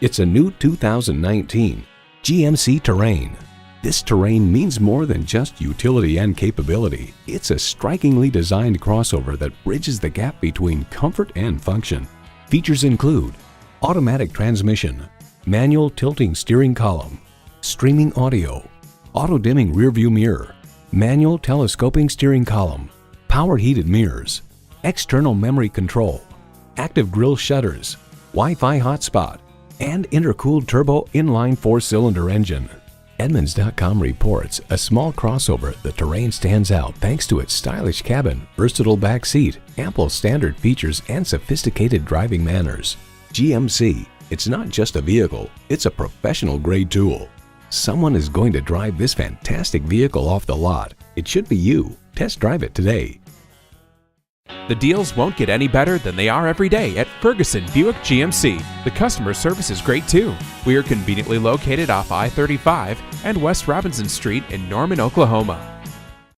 It's a new 2019 GMC Terrain. This Terrain means more than just utility and capability. It's a strikingly designed crossover that bridges the gap between comfort and function. Features include automatic transmission, manual tilting steering column, streaming audio, auto-dimming rearview mirror, manual telescoping steering column, power heated mirrors, external memory control, active grille shutters, Wi-Fi hotspot, and intercooled turbo inline 4-cylinder engine. Edmonds.com reports a small crossover, the Terrain stands out thanks to its stylish cabin, versatile back seat, ample standard features, and sophisticated driving manners. GMC, it's not just a vehicle, it's a professional-grade tool. Someone is going to drive this fantastic vehicle off the lot. It should be you. Test drive it today. The deals won't get any better than they are every day at Ferguson Buick GMC. The customer service is great too. We are conveniently located off I-35 and West Robinson Street in Norman, Oklahoma.